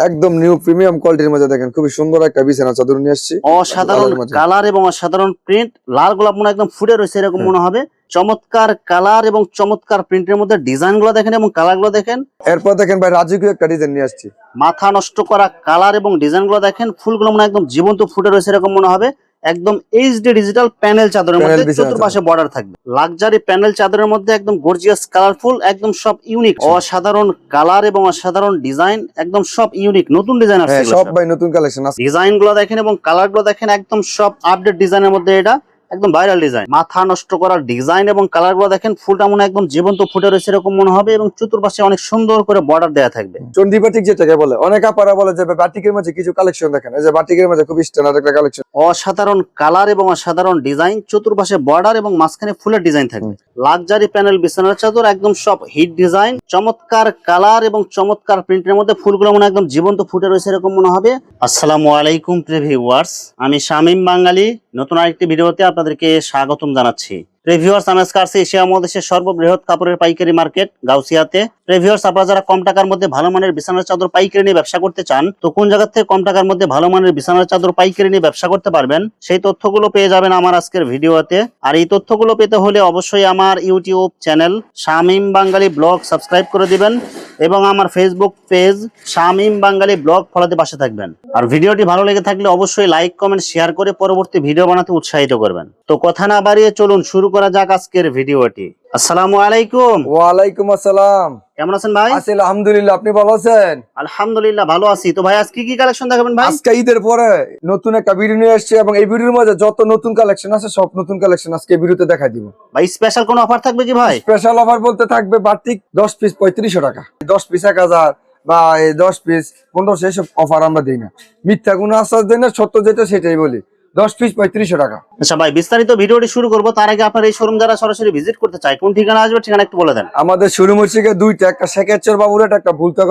একদম new premium কোয়ালিটির মধ্যে দেখেন খুবই সুন্দর একটা বিছানা চাদর নিয়ে আসছি। অসাধারণ কালার এবং অসাধারণ প্রিন্ট, লাল গোলাপ মনে একদম ফুটে রয়েছে এরকম মনে হবে। চমৎকার কালার এবং চমৎকার প্রিন্টের মধ্যে ডিজাইন গুলো দেখেন এবং কালার গুলো দেখেন। এরপর দেখেন ভাই রাজকীয় একটা ডিজাইন নিয়ে আসছি। মাথা নষ্ট করা কালার এবং ডিজাইন গুলো দেখেন, ফুলগুলো মনে একদম জীবন্ত ফুটে রয়েছে এরকম মনে হবে। একদম এইচডি ডিজিটাল প্যানেল চাদরের মধ্যে চতুর্পাশে বর্ডার থাকবে। লাক্সারি প্যানেল চাদরের মধ্যে একদম গর্জিয়াস কালারফুল, একদম সব ইউনিক। অসাধারণ কালার এবং অসাধারণ ডিজাইন, একদম সব ইউনিক নতুন ডিজাইন আসছে। সব ভাই নতুন কালেকশন আছে। ডিজাইন গুলো দেখেন এবং কালার গুলো দেখেন, একদম সব আপডেট ডিজাইনের মধ্যে এটা একদম ভাইরাল ডিজাইন। মাথা নষ্ট করার ডিজাইন এবং কালার গুলো দেখেন, ফুলটা মনে একদম জীবন্ত ফুটে রয়েছে এরকম মনে হবে এবং চতুর্পাশে অনেক সুন্দর করে বর্ডার দেওয়া থাকবে। চন্ডী বাটিক যেটাকে বলে, অনেক আপারা বলে যে বাটিকের মাঝে কিছু কালেকশন দেখেন, এই যে বাটিকের মাঝে খুব স্ট্যান্ডার্ড একটা কালেকশন। অসাধারণ কালার এবং অসাধারণ ডিজাইন, চতুর্পাশে বর্ডার এবং মাঝখানে ফুলের ডিজাইন থাকবে। লাক্সারি প্যানেল বিছানার চাদর, একদম সব হিট ডিজাইন, চমৎকার কালার এবং চমৎকার প্রিন্টের মধ্যে ফুলগুলো মনে একদম জীবন্ত ফুটে রয়েছে এরকম মনে হবে। আসসালামু আলাইকুম প্রিয় ভিউয়ার্স, আমি শামীম বাঙালি নতুন আরেকটি ভিডিওতে আপনাদেরকে স্বাগতম জানাচ্ছি। ভিউয়ার্স, আমি আজকে আসছি এশিয়া মহাদেশের সর্ববৃহৎ কাপড়ের পাইকারি মার্কেট গাউসিয়াতে। ভিউয়ার্স, আপনারা যারা কম টাকার মধ্যে ভালো মানের বিছানার চাদর পাইকারি নিয়ে ব্যবসা করতে চান, তো কোন জায়গা থেকে কম টাকার মধ্যে ভালো মানের বিছানার চাদর পাইকারি নিয়ে ব্যবসা করতে পারবেন, সেই তথ্যগুলো পেয়ে যাবেন আমার আজকের ভিডিওতে। আর এই তথ্যগুলো পেতে হলে অবশ্যই আমার ইউটিউব চ্যানেল শামীম বাঙালি ব্লগ সাবস্ক্রাইব করে দিবেন এবং আমার ফেসবুক পেজ শামীম বাঙালি ব্লগ ফলোতে পাশে থাকবেন। আর ভিডিওটি ভালো লেগে থাকলে অবশ্যই লাইক কমেন্ট শেয়ার করে পরবর্তী ভিডিও বানাতে উৎসাহিত করবেন। তো কথা না বাড়িয়ে চলুন শুরু করা যাক আজকের ভিডিওটি। আসসালামু আলাইকুম। ওয়ালাইকুম আসসালাম। কেমন আছেন ভাই? আছি আলহামদুলিল্লাহ, আপনি ভালো আছেন? আলহামদুলিল্লাহ ভালো আছি। তো ভাই আজকে কি কালেকশন দেখাবেন ভাই? আজকে ঈদের পরে নতুন একটা ভিডিও নিয়ে আসছি এবং এই ভিডিওর মধ্যে যত নতুন কালেকশন আছে সব নতুন কালেকশন আজকে এই ভিডিওতে দেখাই দিব। ভাই স্পেশাল কোনো অফার থাকবে কি ভাই? স্পেশাল অফার বলতে থাকবে বাটিক 10 পিস 3500 টাকা, 10 পিস 1000 বা 10 পিস 1500, এসব অফার আমরা দিই না। মিথ্যা কোনো আশ্বাস দেই না, সত্য যেটা সেটাই বলি। 10 পিস 3500 টাকা। আচ্ছা ভাই, বিস্তারিত ভিডিওটি শুরু করব তার আগে আপনার এই শোরুম যারা সরাসরি ভিজিট করতে চায় কোন ঠিকানা আসবে, ঠিকানা একটু বলে দেন। আমাদের শোরুম হচ্ছে দুইটা, একটা শেখেরচর বাবুরহাট, একটা ভুলতা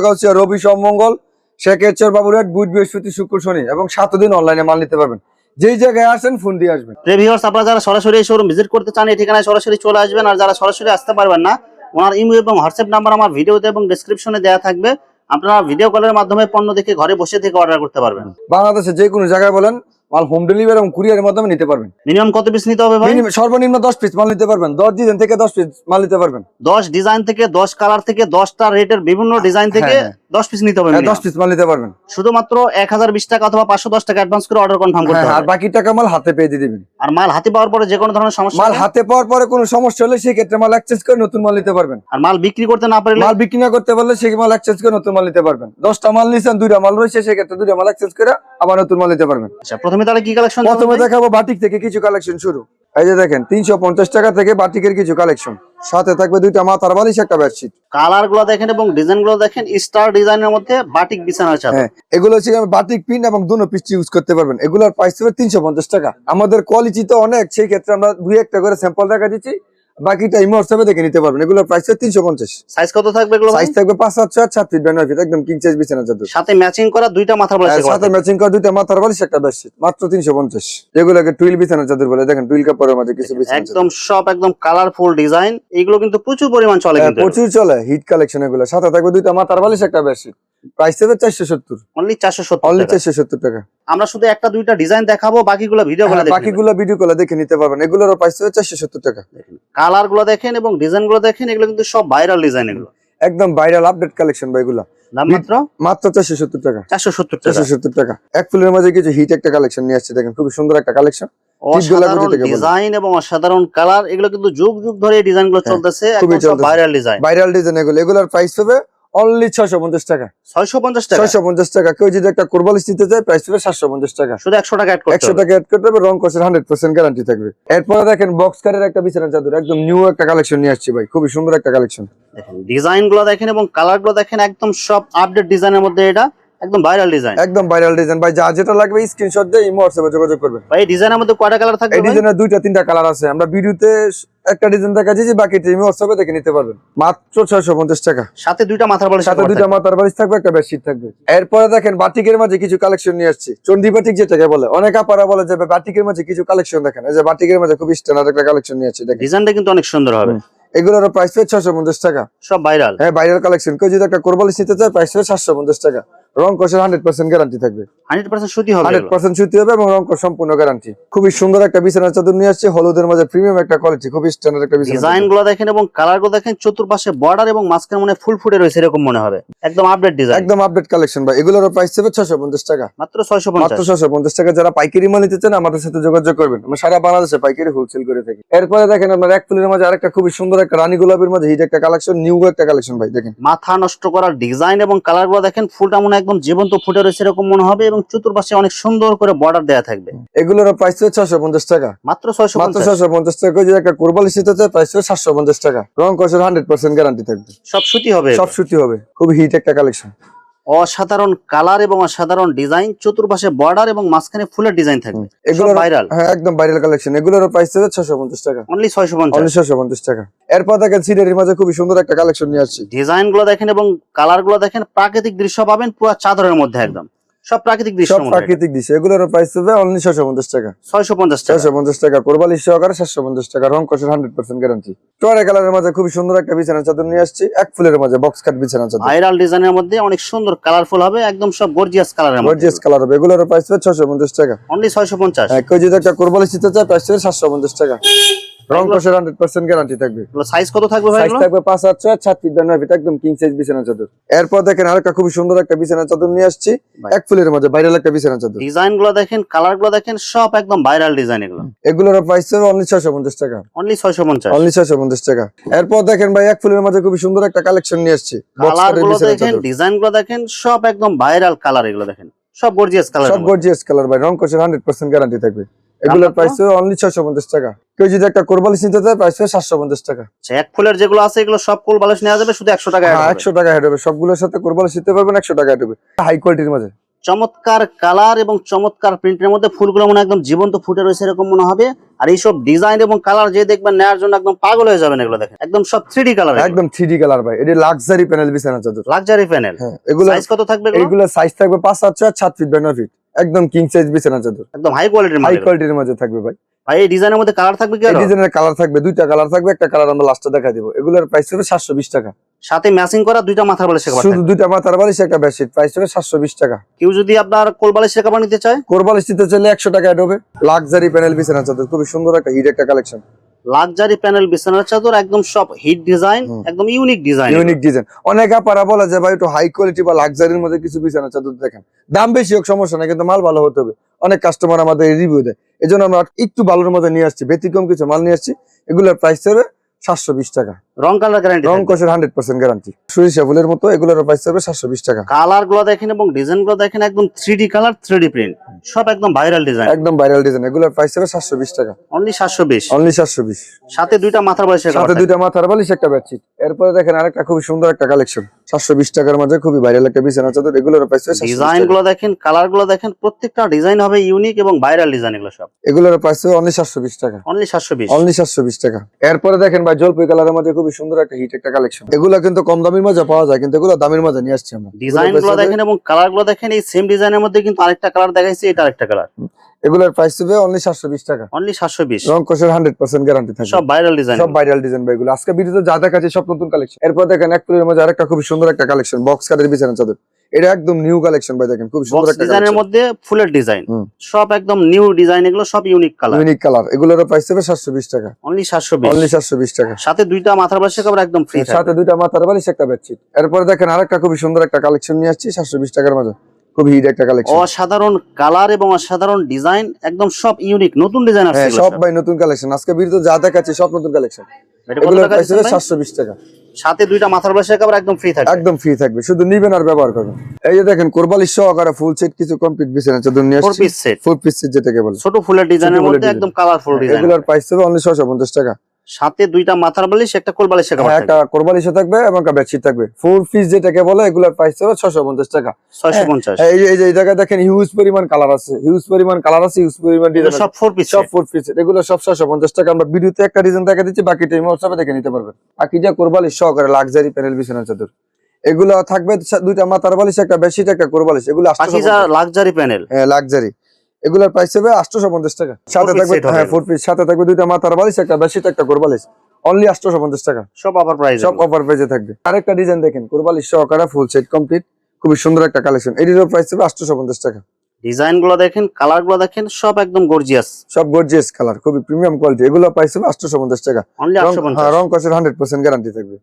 গাউসিয়া রবি সোম মঙ্গল, শেখেরচর বাবুরহাট বুধ বৃহস্পতি শুক্র শনি, এবং 7 দিন অনলাইনে মাল নিতে পারবেন। যেই জায়গায় আসেন ফোন দিয়ে আসবেন। ভিউয়ার্স, আপনারা যারা সরাসরি এই শোরুম ভিজিট করতে চান এই ঠিকানায় সরাসরি চলে আসবেন। আর যারা সরাসরি আসতে পারবেন না, ওনার ইমেল এবং হোয়াটসঅ্যাপ নাম্বার আমার ভিডিওতে এবং ডেসক্রিপশনে দেওয়া থাকবে। আপনারা ভিডিও কলের মাধ্যমে পণ্য দেখে ঘরে বসে থেকে অর্ডার করতে পারবেন। বাংলাদেশে যে কোনো জায়গায় বলেন, মাল হোম ডেলিভারি এবং কুরিয়ারের মাধ্যমে নিতে পারবেন। মিনিমাম কত পিস নিতে হবে ভাই? সর্বনিম্ন 10 পিস মাল নিতে পারবেন। 10 ডিজাইন থেকে 10 পিস মাল নিতে পারবেন। 10 ডিজাইন থেকে 10 কালার থেকে 10টা রেটের বিভিন্ন ডিজাইন থেকে 10 পিস নিতে হবে। 10 পিস মাল নিতে পারবেন। শুধুমাত্র 1020 টাকা অথবা 510 টাকা অ্যাডভান্স করে অর্ডার কনফার্ম করতে হবে। আর বাকি টাকা মাল হাতে পেয়ে দিয়ে দিবেন। আর মাল হাতে পাওয়ার পরে যে কোনো ধরনের সমস্যা, মাল হাতে পাওয়ার পরে কোনো সমস্যা হলে সেই ক্ষেত্রে মাল এক্সচেঞ্জ করে নতুন মাল নিতে পারবেন। আর মাল বিক্রি করতে না পারলে, মাল বিক্রি না করতে পারলে সেই মাল এক্সচেঞ্জ করে নতুন মাল নিতে পারবেন। 10টা মাল নিছেন, 2টা মাল রয়েছে, সেই ক্ষেত্রে 2টা মাল এক্সচেঞ্জ করে আবার নতুন মাল নিতে পারবেন। আচ্ছা, প্রথমে তাহলে কি কালেকশন? প্রথমে দেখাবো বাটিক থেকে কিছু কালেকশন শুরু। এই যে দেখেন 350 টাকা থেকে বাটিকের কিছু কালেকশন, সাথে থাকবে 2টা মাথার বালিশ, একটা বেডশিট। কালার গুলো দেখেন এবং ডিজাইন গুলো দেখেন, স্টার ডিজাইনের মধ্যে বাটিক বিছানার চাদর। এগুলো হচ্ছে বাটিক প্রিন্ট এবং দুটো পিস ইউজ করতে পারবেন। এগুলোর প্রাইস হবে 350 টাকা। আমাদের কোয়ালিটি তো অনেক, সেই ক্ষেত্রে আমরা 2-1টা করে স্যাম্পল দেখা দিচ্ছি, বাকিটা ইমো হোয়াটসঅ্যাপে দেখে নিতে পারবেন। এগুলোর প্রাইস হবে 350। সাইজ কত থাকবে এগুলো? সাইজ থাকবে 5-7 7 ফিট 9 ফিট, একদম কিং সাইজ বিছানা চাদর। সাথে ম্যাচিং করা 2টা মাথার বালিশ, সাথে ম্যাচিং করা 2টা মাথার বালিশ, একটা বেডশিট, মাত্র 350। এগুলোকে টুইল বিছানা চাদর বলে। দেখেন টুইল কাপড়ের মধ্যে কিছু বিছানা একদম সব একদম কালারফুল ডিজাইন। এগুলো কিন্তু প্রচুর পরিমাণ চলে, কিন্তু প্রচুর চলে, হিট কালেকশন এগুলো। সাথে থাকবে 2টা মাথার বালিশ, একটা বেডশিট। প্রাইস হবে 470। অনলি 470 অনলি 470 টাকা। আমরা শুধু একটা দুইটা ডিজাইন দেখাবো, বাকিগুলো ভিডিও করে দেখেন। বাকিগুলো ভিডিও কলে দেখে নিতে পারবেন। এগুলোর প্রাইস হবে 470 টাকা। কালার গুলো দেখেন এবং ডিজাইন গুলো দেখেন, এগুলো কিন্তু সব ভাইরাল ডিজাইন। এগুলো একদম ভাইরাল আপডেট কালেকশন ভাই। এগুলো দাম মাত্র 470 টাকা। 470 টাকা। এক ফুলের মাঝে কিছু হিট একটা কালেকশন নিয়ে আসছে, দেখেন খুব সুন্দর একটা কালেকশন। অসাধারণ ডিজাইন এবং অসাধারণ কালার। এগুলো কিন্তু যুগ যুগ ধরে এই ডিজাইন গুলো চলতেছে, একদম সব ভাইরাল ডিজাইন। ভাইরাল ডিজাইন এগুলো। এগুলোর প্রাইস হবে অনলি 650 টাকা। 650 টাকা। 650 টাকা। কেউ যদি একটা কোরবালিশ নিতে চায় প্রাইস হবে 750 টাকা। শুধু 100 টাকা অ্যাড করতে হবে। 100 টাকা অ্যাড করতে হবে, রং কোর্সের 100% গ্যারান্টি থাকবে। এরপরে দেখেন বক্স কারের একটা বিছানা চাদর, একদম নিউ একটা কালেকশন নিয়ে আসছি ভাই, খুবই সুন্দর একটা কালেকশন। দেখেন ডিজাইন গুলো দেখেন এবং কালার গুলো দেখেন, একদম সব আপডেট ডিজাইনের মধ্যে। এটা একদম ভাইরাল ডিজাইন। একদম ভাইরাল ডিজাইন ভাই। যা যেটা লাগবে স্ক্রিনশট দিয়ে ইমো হোয়াটসঅ্যাপে যোগাযোগ করবেন। ভাই এই ডিজাইনের মধ্যে কয়টা কালার থাকবে? এই ডিজাইনের 2-3টা কালার আছে। আমরা ভিডিওতে একটা ডিজাইন দেখাচ্ছি, বাকিটা ইমো হোয়াটসঅ্যাপে দেখে নিতে পারবেন। মাত্র 650 টাকা। সাথে 2টা মাথার বালিশ, সাথে 2টা মাথার বালিশ থাকবে, একটা বেডশিট থাকবে। এরপরে দেখেন বাটিকের মাঝে কিছু কালেকশন নিয়ে আসছি। চন্ডী বাটিক যেটাকে বলে, অনেক আপারা বলে যে বাটিকের মাঝে কিছু কালেকশন দেখেন। এই যে বাটিকের মাঝে খুব স্ট্যান্ডার্ড একটা কালেকশন নিয়ে আসছি, দেখেন ডিজাইনটা কিন্তু অনেক সুন্দর হবে। এগুলোর প্রাইস হবে 650 টাকা। সব ভাইরাল। Viral collection. কেউ যদি একটা কোরবালিশ নিতে চায় প্রাইস হবে 750 টাকা। রং কষের 100% গ্যারান্টি থাকবে। 100% সুতি হবে, 100% সুতি হবে এবং রং কষ সম্পূর্ণ গ্যারান্টি। খুবই সুন্দর একটা বিছানার চাদর নিয়ে আসছে, হলুদের মাঝে প্রিমিয়াম একটা কোয়ালিটি, খুবই স্ট্যান্ডার্ড একটা বিছানা। ডিজাইন গুলো দেখেন এবং কালার গুলো দেখেন, চতুর্পাশে বর্ডার এবং মাঝখানে মনে ফুল ফুটে রয়েছে এরকম মনে হবে, একদম আপডেট ডিজাইন, একদম আপডেট কালেকশন ভাই। এগুলোর প্রাইস হবে 650 টাকা, মাত্র 650। মাত্র 650 টাকা। যারা পাইকারি মাল নিতে চান আমাদের সাথে যোগাযোগ করবেন, আমরা সারা বাংলাদেশে পাইকারি হোলসেল করে থাকি। এরপরে দেখেন আপনার এক ফুলের মাঝে আরেকটা খুবই সুন্দর একটা রানী গোলাপের মাঝে হিট একটা কালেকশন, নিউ একটা কালেকশন ভাই। দেখেন মাথা নষ্ট করার ডিজাইন এবং কালার গুলো দেখেন, ফুলটা মনে একদম জীবন্ত ফুটে রয়েছে এরকম মনে হবে এবং চতুর্পাশে অনেক সুন্দর করে বর্ডার দেয়া থাকবে। এগুলোর প্রাইস হবে 650 টাকা, মাত্র মাত্র 650। 650 টাকা। যদি একটা কোরবালি শীত আছে প্রাইস হবে 750 টাকা। রং কষের 100% গ্যারান্টি থাকবে, সব সুতি হবে, সব সুতি হবে। খুবই হিট একটা কালেকশন, অসাধারণ কালার এবং অসাধারণ ডিজাইন, চতুর্পাশে বর্ডার এবং মাঝখানে ফুলের ডিজাইন থাকবে, এগুলো এগুলো ভাইরাল। হ্যাঁ একদম ভাইরাল কালেকশন। এগুলোর প্রাইস হবে 650 টাকা, অনলি 650। অনলি 650 টাকা। এরপর দেখেন সিডারির মাঝে খুবই সুন্দর একটা কালেকশন নিয়ে আসছি। ডিজাইন গুলো দেখেন এবং কালার গুলো দেখেন, প্রাকৃতিক দৃশ্য পাবেন পুরো চাদরের মধ্যে, একদম সব প্রাকৃতিক দৃশ্য, সব প্রাকৃতিক দৃশ্য। এগুলোর প্রাইস হবে অনলি 650 টাকা, 650 টাকা। 650 টাকা কোরবালি সহকারে 750 টাকা। রং কষের 100% গ্যারান্টি। টরে কালারের মাঝে খুবই সুন্দর একটা বিছানা চাদর নিয়ে আসছি, এক ফুলের মাঝে বক্স কাট বিছানা চাদর, ভাইরাল ডিজাইনের মধ্যে অনেক সুন্দর কালারফুল হবে, একদম সব গর্জিয়াস কালারের মধ্যে, গর্জিয়াস কালার হবে। এগুলোর প্রাইস হবে 650 টাকা, অনলি 650। হ্যাঁ। কেউ যদি একটা কোরবালি শীতে চায় প্রাইস হবে 750 টাকা। রং কষের 100% গ্যারান্টি থাকবে। সাইজ কত থাকবে ভাই? সাইজ থাকবে 5 8 6 7 ফিট বাই 9 ফিট, একদম কিং সাইজ বিছানা চাদর। এরপর দেখেন আরেকটা খুবই সুন্দর একটা বিছানা চাদর নিয়ে আসছি, এক ফুলের মাঝে ভাইরাল একটা বিছানা চাদর। ডিজাইন গুলো দেখেন, কালার গুলো দেখেন, সব একদম ভাইরাল ডিজাইন এগুলো। এগুলোর প্রাইস হবে অনলি 650 টাকা, অনলি 650। অনলি 650 টাকা। এরপর দেখেন ভাই এক ফুলের মাঝে খুবই সুন্দর একটা কালেকশন নিয়ে আসছি, বক্স কালার কাটের গুলো বিছানা দেখেন, চাদর। ডিজাইন গুলো দেখেন, সব একদম ভাইরাল কালার, এগুলো দেখেন সব গর্জিয়াস কালার, সব গর্জিয়াস কালার ভাই। রং কষের 100% গ্যারান্টি থাকবে। এগুলোর প্রাইস হবে অনলি 650 টাকা। কেউ যদি একটা কোরবালি নিতে চায় প্রাইস হবে 750 টাকা। এক ফুলের যেগুলো আছে এগুলো সব কোল বালিশ নেওয়া যাবে, শুধু 100 টাকা অ্যাড হ্যাঁ হবে। 100 টাকা হেড হবে, সবগুলোর সাথে কোরবালি নিতে পারবেন 100 টাকা হেড হবে। হাই কোয়ালিটির মাঝে চমৎকার কালার এবং চমৎকার প্রিন্টের মধ্যে ফুলগুলো মনে একদম জীবন্ত ফুটে রয়েছে এরকম মনে হবে। আর এইসব ডিজাইন এবং কালার যে দেখবেন নেওয়ার জন্য একদম পাগল হয়ে যাবেন। এগুলো দেখেন একদম সব 3D কালার, একদম 3D কালার ভাই। এটা লাক্সারি প্যানেল বিছানা চাদর, লাক্সারি প্যানেল। হ্যাঁ। এগুলো সাইজ কত থাকবে? এগুলো সাইজ থাকবে 5 8 6 7 ফিট বাই 9 ফিট, একদম কিং সাইজ বিছানা চাদর, একদম হাই কোয়ালিটির হাই মাল। কোয়ালিটির মাঝে থাকবে ভাই। ভাই এই ডিজাইনের মধ্যে কালার থাকবে কি? এই ডিজাইনের কালার থাকবে, দুইটা কালার থাকবে, একটা কালার আমরা লাস্টে দেখা দিব। এগুলোর প্রাইস হবে 720 টাকা, সাথে ম্যাচিং করা দুইটা মাথার বালিশ কভার শুধু থাকবে। দুইটা মাথার বালিশ একটা বেডশিট, প্রাইস হবে 720 টাকা। কেউ যদি আপনার কোল বালিশের কভার নিতে চায়, কোরবালি নিতে চাইলে 100 টাকা অ্যাড হবে। লাক্সারি প্যানেল বিছানা চাদর, খুবই সুন্দর একটা হিট একটা কালেকশন। লাক্সারি প্যানেল বিছানার চাদর, একদম সব হিট ডিজাইন, একদম ইউনিক ডিজাইন, ইউনিক ডিজাইন। অনেক আপারা বলে যে ভাই একটু হাই কোয়ালিটি বা লাক্সারির মধ্যে কিছু বিছানা চাদর দেখেন, দাম বেশি হোক সমস্যা নাই, কিন্তু মাল ভালো হতে হবে। অনেক কাস্টমার আমাদের রিভিউ দেয়, এজন্য আমরা একটু ভালোর মধ্যে নিয়ে আসছি, ব্যতিক্রম কিছু মাল নিয়ে আসছি। এগুলোর প্রাইস হবে 720 টাকা। রং কালার গ্যারান্টি, রং কষের 100% গ্যারান্টি। সরিষা ফুলের মতো। এগুলোর প্রাইস হবে 720 টাকা। কালার গুলো দেখেন এবং ডিজাইন গুলো দেখেন, একদম 3D কালার, 3D প্রিন্ট, সব একদম ভাইরাল ডিজাইন, একদম ভাইরাল ডিজাইন। এগুলোর প্রাইস হবে 720 টাকা, অনলি 720। অনলি 720। সাথে দুইটা মাথার বালিশের সাথে কভার দুইটা মাথার বালিশ একটা বেডশিট। এরপরে দেখেন আরেকটা খুবই সুন্দর একটা কালেকশন, 720 টাকার মাঝে খুবই ভাইরাল একটা বিছানা চাদর। এগুলোর প্রাইস হবে 720 ডিজাইন টাকা। গুলো দেখেন, কালার গুলো দেখেন, প্রত্যেকটা ডিজাইন হবে ইউনিক এবং ভাইরাল ডিজাইন, এগুলো সব এগুলোর প্রাইস হবে অনলি 720 টাকা, অনলি 720। অনলি 720 টাকা। এরপরে দেখেন ভাই জলপাই কালারের মধ্যে খুবই সুন্দর একটা হিট একটা কালেকশন। এগুলো কিন্তু কম দামের মাঝে পাওয়া যায়, কিন্তু এগুলো দামের মাঝে নিয়ে আসছি আমরা। ডিজাইন গুলো দেখেন এবং কালার গুলো দেখেন, এই সেম ডিজাইনের মধ্যে কিন্তু আরেকটা কালার দেখাইছি, এটা আরেকটা কালার। এগুলোর প্রাইস হবে অনলি 720 টাকা, অনলি 720। রং কষের 100% গ্যারান্টি থাকবে। সব ভাইরাল ডিজাইন, সব ভাইরাল ডিজাইন ভাই এগুলো। আজকে ভিডিওতে যা দেখাচ্ছি সব নতুন কালেকশন। এরপর দেখেন এক ফুলের মধ্যে আরেকটা খুব সুন্দর একটা কালেকশন, বক্স কাটের বিছানা চাদর। এটা একদম নিউ কালেকশন ভাই, দেখেন খুব সুন্দর বক্স একটা ডিজাইনের কালেকশন, মধ্যে ফুলের ডিজাইন, সব একদম নিউ ডিজাইন, এগুলো সব ইউনিক কালার, ইউনিক কালার। এগুলোর প্রাইস হবে 720 টাকা, অনলি 720। অনলি 720 টাকা। সাথে দুইটা মাথার বালিশের কভার একদম ফ্রি থাকবে। সাথে দুইটা মাথার বালিশ একটা বেডশিট। এরপর দেখেন আরেকটা খুব সুন্দর একটা কালেকশন নিয়ে আসছি 720 টাকার মাঝে, খুব হিট একটা কালেকশন। অসাধারণ কালার এবং অসাধারণ ডিজাইন, একদম সব ইউনিক নতুন ডিজাইন আসছে হ্যাঁ এগুলো সব সব। ভাই নতুন কালেকশন। আজকে ভিডিওতে যা দেখাচ্ছি সব নতুন কালেকশন। এটা কত এগুলোর টাকা প্রাইস দিচ্ছেন হবে ভাই? 720 টাকা। সাথে দুইটা মাথার বালিশের কভার একদম ফ্রি থাকবে, একদম ফ্রি থাকবে, শুধু নিবেন আর ব্যবহার করবেন। এই যে দেখেন কোরবালি সহকারে ফুল সেট কিছু কমপ্লিট বিছানা চাদর নিয়ে 4 আসছি, পিস সেট, 4 পিস সেট যেটাকে বলে। ছোট ফুলের ডিজাইনের ফুলের মধ্যে ডিজাইন। একদম কালারফুল ডিজাইন। এগুলোর প্রাইস হবে অনলি 650 টাকা। সাথে দুইটা মাথার বালিশ, একটা কোল বালিশের কভার হ্যাঁ, থাকবে, একটা কোরবালি থাকবে এবং একটা বেডশিট থাকবে। 4 পিস যেটাকে বলে, এগুলোর প্রাইস হবে 650 টাকা। 650। এই জায়গায় দেখেন হিউজ পরিমাণ কালার আছে, হিউজ পরিমাণ কালার আছে, হিউজ পরিমাণ এগুলো ডিজাইন সব 4 পিস, সব 4 পিস। এগুলো সব 650 টাকা। আমরা ভিডিওতে একটা ডিজাইন দেখা দিচ্ছি, বাকিটা হোয়াটসঅ্যাপে দেখে নিতে পারবেন। বাকি যা কোরবালি সহকারে লাক্সারি প্যানেল বিছানা চাদর, এগুলো থাকবে দুইটা মাথার বালিশ একটা বেডশিট একটা কোরবালিশ। এগুলো বাকি যা লাক্সারি প্যানেল, হ্যাঁ লাক্সারি। এগুলোর প্রাইস হবে 850 টাকা। সাথে piece থাকবে set হবে। হ্যাঁ 4 পিস, সাথে থাকবে দুইটা মাথার বালিশ একটা বেডশিট একটা কোরবালিশ, অনলি 850 টাকা। সব অফার প্রাইস, সব অফার পেজে থাকবে। আরেকটা ডিজাইন দেখেন কোরবালিশ সহকারে ফুল সেট কমপ্লিট, খুবই সুন্দর একটা কালেকশন। এটিরও প্রাইস হবে 850 টাকা। ডিজাইন গুলো দেখেন, কালার গুলো দেখেন, সব একদম গর্জিয়াস, সব গর্জিয়াস কালার, খুবই প্রিমিয়াম কোয়ালিটি। এগুলো প্রাইস হবে 850 টাকা। অনলি 850। হ্যাঁ, রং কষের 100% গ্যারান্টি থাকবে।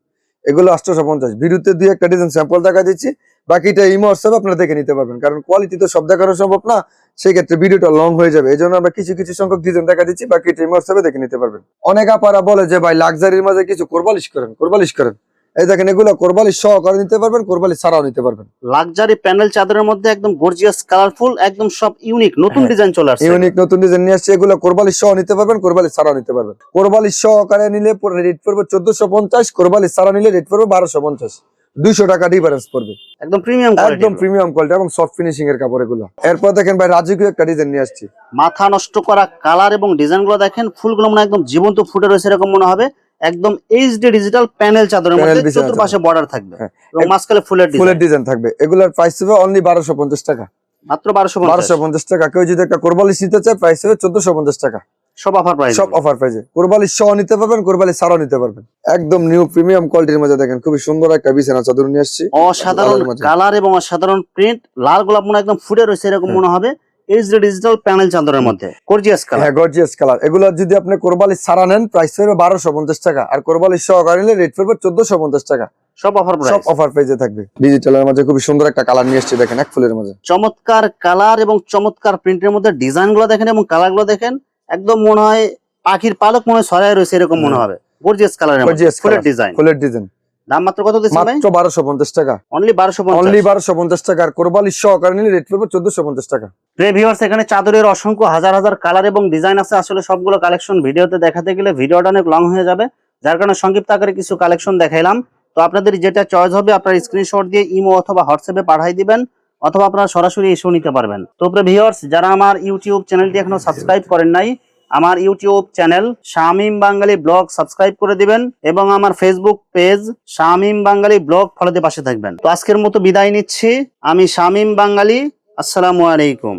এগুলো 850। ভিডিওতে দুই একটা ডিজাইন স্যাম্পল দেখা দিচ্ছি, বাকিটা ইমো হোয়াটসঅ্যাপে আপনারা দেখে নিতে পারবেন, কারণ কোয়ালিটি তো সব দেখানো সম্ভব না, সেই ক্ষেত্রে ভিডিওটা লং হয়ে যাবে। এই জন্য আমরা কিছু কিছু সংখ্যক ডিজাইন দেখা দিচ্ছি, বাকিটা ইমো হোয়াটসঅ্যাপে দেখে নিতে পারবেন। অনেক আপারা বলে যে ভাই লাক্সারির মাঝে কিছু কোরবালিশ করেন, কোরবালিশ করেন। এই দেখেন, এগুলো কোরবালিশ সহকারে নিতে পারবেন, কোরবালিশ ছাড়াও নিতে পারবেন। লাক্সারি প্যানেল চাদরের মধ্যে একদম গর্জিয়াস, কালারফুল, একদম সব ইউনিক নতুন হ্যাঁ, ডিজাইন চলে আসছে। ইউনিক নতুন ডিজাইন নিয়ে আসছে। এগুলো কোরবালিশ সহ নিতে পারবেন, কোরবালিশ ছাড়াও নিতে পারবেন। কোরবালিশ সহকারে নিলে পরে রেট পড়বে 1450, কোরবালিশ ছাড়া নিলে রেট পড়বে 1250। 200 টাকা ডিফারেন্স পড়বে। একদম প্রিমিয়াম একদম কোয়ালিটি, প্রিমিয়াম কোয়ালিটি এবং সফট ফিনিশিং এর কাপড় এগুলো। এরপর দেখেন ভাই, রাজকীয় একটা ডিজাইন নিয়ে আসছি। মাথা নষ্ট করা কালার এবং ডিজাইন গুলো দেখেন, ফুলগুলো মনে হয় একদম জীবন্ত ফুটে রয়েছে এরকম মনে হবে। একদম এইচডি ডিজিটাল প্যানেল চাদরের প্যানেল মধ্যে বিছানা চতুর্পাশে বর্ডার থাকবে হ্যাঁ, এবং মাঝখানে ফুলের ফুলের ডিজাইন। ডিজাইন থাকবে। এগুলোর প্রাইস হবে অনলি 1250 টাকা। মাত্র 1250। 1250 টাকা। কেউ যদি একটা কোরবালিশ নিতে চায়, প্রাইস হবে 1450 টাকা। সব অফার প্রাইস, সব অফার প্রাইসে। কোরবালিশ সহ নিতে পারবেন, কোরবালিশ ছাড়াও নিতে পারবেন। একদম নিউ প্রিমিয়াম কোয়ালিটির মধ্যে দেখেন খুবই সুন্দর একটা বিছানা চাদর নিয়ে আসছি। অসাধারণ লালের মধ্যে। কালার এবং অসাধারণ প্রিন্ট। লাল গোলাপ মনে হয় একদম ফুটে রয়েছে এরকম মনে হবে। এইচডি ডিজিটাল প্যানেল চাদরের মধ্যে গর্জিয়াস কালার। হ্যাঁ, গর্জিয়াস কালার। এগুলো যদি আপনি কোরবালিশ ছাড়া নেন, প্রাইস হবে 1250 টাকা, আর কোরবালিশ সহকারে নিলে রেট পড়বে 1450 টাকা। সব অফার সব প্রাইস। অফার প্রাইসে থাকবে। ডিজিটালের মধ্যে খুবই সুন্দর একটা কালার নিয়ে আসছে, দেখেন এক ফুলের মধ্যে। চমৎকার কালার এবং চমৎকার প্রিন্টের মধ্যে ডিজাইন গুলো দেখেন এবং কালার গুলো দেখেন, একদম মনে হয় পাখির পালক মনে হয় ছড়ায় রয়েছে এরকম মনে হবে। গর্জিয়াস কালারের মধ্যে গর্জিয়াস ফুলের কালার, ডিজাইন। ফুলের ডিজাইন। দাম মাত্র কত দিচ্ছেন ভাই? মাত্র 1250 টাকা। অনলি 1250। অনলি 1250 টাকা। আর কোরবালিশ সহকারে নিলে রেট পড়বে 1450 টাকা। প্রিয় ভিউয়ার্স, এখানে চাদরের অসংখ্য হাজার হাজার কালার এবং ডিজাইন আছে। আসলে সবগুলো কালেকশন ভিডিওতে দেখাতে গেলে ভিডিওটা অনেক লং হয়ে যাবে, যার কারণে সংক্ষিপ্ত আকারে কিছু কালেকশন দেখাইলাম। তো আপনাদের যেটা চয়েস হবে আপনার স্ক্রিনশট দিয়ে ইমো অথবা হোয়াটসঅ্যাপে পাঠিয়ে দিবেন, অথবা আপনারা সরাসরি এসেও নিতে পারবেন। তো প্রিয় ভিউয়ার্স, যারা আমার ইউটিউব চ্যানেলটি এখনো সাবস্ক্রাইব করেন নাই, আমার ইউটিউব চ্যানেল শামীম বাঙালি ব্লগ সাবস্ক্রাইব করে দিবেন এবং আমার ফেসবুক পেজ শামীম বাঙালি ব্লগ ফলোতে পাশে থাকবেন। তো আজকের মতো বিদায় নিচ্ছি, আমি শামীম বাঙালি। আসসালামু আলাইকুম।